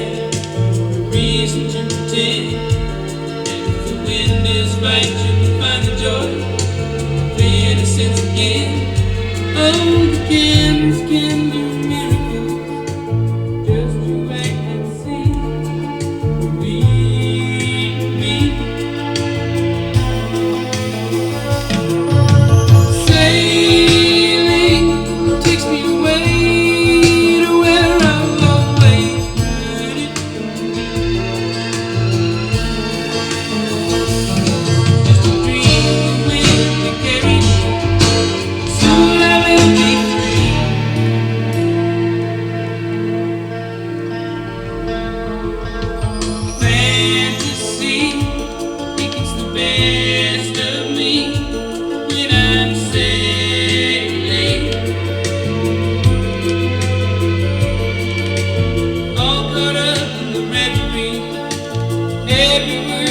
have no reason to pretend. If the wind is right, you can find the joy, the innocence again. Oh, the candles can do miracles. Just you wait and see. Believe me. Sailing takes me away to where I've always wanted. Just a dream wind to carry me. Soon I will be free. Fantasy, think it's the best of me when I'm sailing. All caught up in the reverie, everywhere